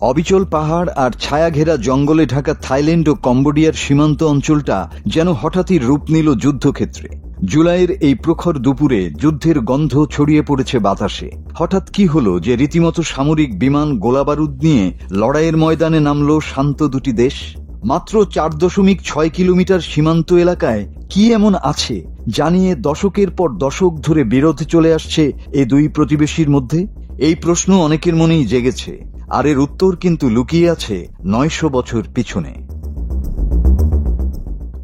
অবিচল পাহাড় আর ছায়া ঘেরা জঙ্গলে ঢাকা থাইল্যান্ড ও কম্বোডিয়ার সীমান্ত অঞ্চলটা যেন হঠাৎই রূপ নিল যুদ্ধক্ষেত্রে। জুলাইয়ের এই প্রখর দুপুরে যুদ্ধের গন্ধ ছড়িয়ে পড়েছে বাতাসে। হঠাৎ কি হলো যে রীতিমতো সামরিক বিমান গোলাবারুদ নিয়ে লড়াইয়ের ময়দানে নামল শান্ত দুটি দেশ? মাত্র 4.6 কিলোমিটার সীমান্ত এলাকায় কি এমন আছে জানিয়ে দশকের পর দশক ধরে বিরোধ চলে আসছে এই দুই প্রতিবেশীর মধ্যে? এই প্রশ্ন অনেকের মনেই জেগেছে, আর এর উত্তর কিন্তু লুকিয়ে আছে 900 বছর পিছনে।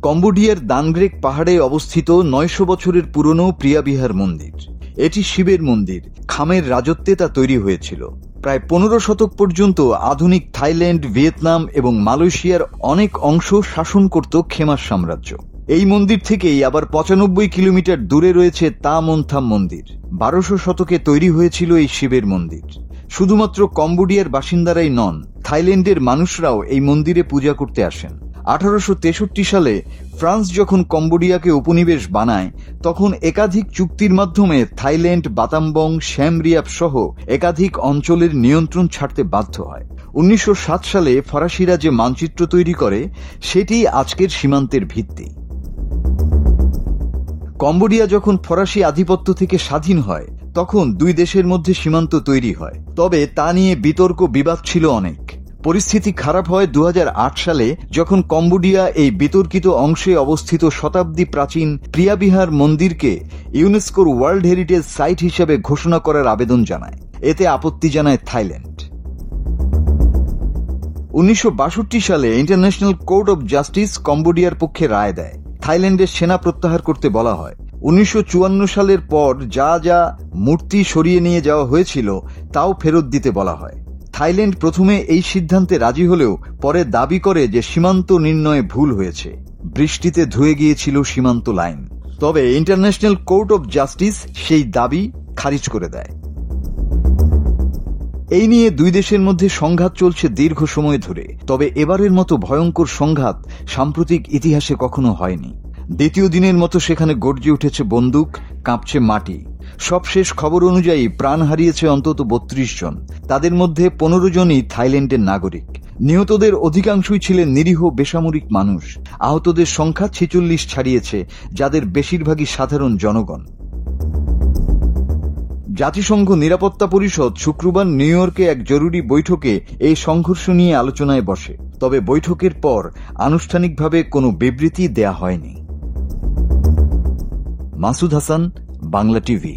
কম্বোডিয়ার দানগ্রেক পাহাড়ে অবস্থিত 900 বছরের পুরনো প্রিয়াবিহার মন্দির। এটি শিবের মন্দির। খামের রাজত্বে তা তৈরি হয়েছিল। প্রায় 15 শতক পর্যন্ত আধুনিক থাইল্যান্ড, ভিয়েতনাম এবং মালয়েশিয়ার অনেক অংশ শাসন করত খেমার সাম্রাজ্য। এই মন্দির থেকেই আবার 95 কিলোমিটার দূরে রয়েছে তা মন্থাম মন্দির। 1200 শতকে তৈরি হয়েছিল এই শিবের মন্দির। শুধুমাত্র কম্বোডিয়ার বাসিন্দারাই নন, থাইল্যান্ডের মানুষরাও এই মন্দিরে পূজা করতে আসেন। 1863 সালে ফ্রান্স যখন কম্বোডিয়াকে উপনিবেশ বানায়, তখন একাধিক চুক্তির মাধ্যমে থাইল্যান্ড বাতামবং, শ্যাম রিয়াপ সহ একাধিক অঞ্চলের নিয়ন্ত্রণ ছাড়তে বাধ্য হয়। 1907 সালে ফরাসিরা যে মানচিত্র তৈরি করে, সেটি আজকের সীমান্তের ভিত্তি। কম্বোডিয়া যখন ফরাসি আধিপত্য থেকে স্বাধীন হয়, তখন দুই দেশের মধ্যে সীমান্ত তৈরি হয়। তবে তা নিয়ে বিতর্ক বিবাদ ছিল অনেক। পরিস্থিতি খারাপ হয় 2008 সালে, যখন কম্বোডিয়া এই বিতর্কিত অংশে অবস্থিত শতাব্দী প্রাচীন প্রিয়াবিহার মন্দিরকে ইউনেস্কোর ওয়ার্ল্ড হেরিটেজ সাইট হিসেবে ঘোষণা করার আবেদন জানায়। এতে আপত্তি জানায় থাইল্যান্ড। 1962 সালে ইন্টারন্যাশনাল কোর্ট অব জাস্টিস কম্বোডিয়ার পক্ষে রায় দেয়। থাইল্যান্ডের সেনা প্রত্যাহার করতে বলা হয়। 1954 সালের পর যা যা মূর্তি সরিয়ে নিয়ে যাওয়া হয়েছিল তাও ফেরত দিতে বলা হয়। থাইল্যান্ড প্রথমে এই সিদ্ধান্তে রাজি হলেও পরে দাবি করে যে সীমান্ত নির্ণয়ে ভুল হয়েছে। বৃষ্টিতে ধুয়ে গিয়েছিল সীমান্ত লাইন। তবে ইন্টারন্যাশনাল কোর্ট অব জাস্টিস সেই দাবি খারিজ করে দেয়। এই নিয়ে দুই দেশের মধ্যে সংঘাত চলছে দীর্ঘ সময় ধরে। তবে এবারের মতো ভয়ঙ্কর সংঘাত সাম্প্রতিক ইতিহাসে কখনো হয়নি। দ্বিতীয় দিনের মতো সেখানে গর্জে উঠেছে বন্দুক, কাঁপছে মাটি। সবশেষ খবর অনুযায়ী প্রাণ হারিয়েছে অন্তত 32 জন। তাদের মধ্যে 15 জনই থাইল্যান্ডের নাগরিক। নিহতদের অধিকাংশই ছিলেন নিরীহ বেসামরিক মানুষ। আহতদের সংখ্যা 46 ছাড়িয়েছে, যাদের বেশিরভাগই সাধারণ জনগণ। জাতিসংঘ নিরাপত্তা পরিষদ শুক্রবার নিউ ইয়র্কে এক জরুরি বৈঠকে এই সংঘর্ষ নিয়ে আলোচনায় বসে। তবে বৈঠকের পর আনুষ্ঠানিকভাবে কোনো বিবৃতি দেয়া হয়নি। মাসুদ হাসান, বাংলা টিভি।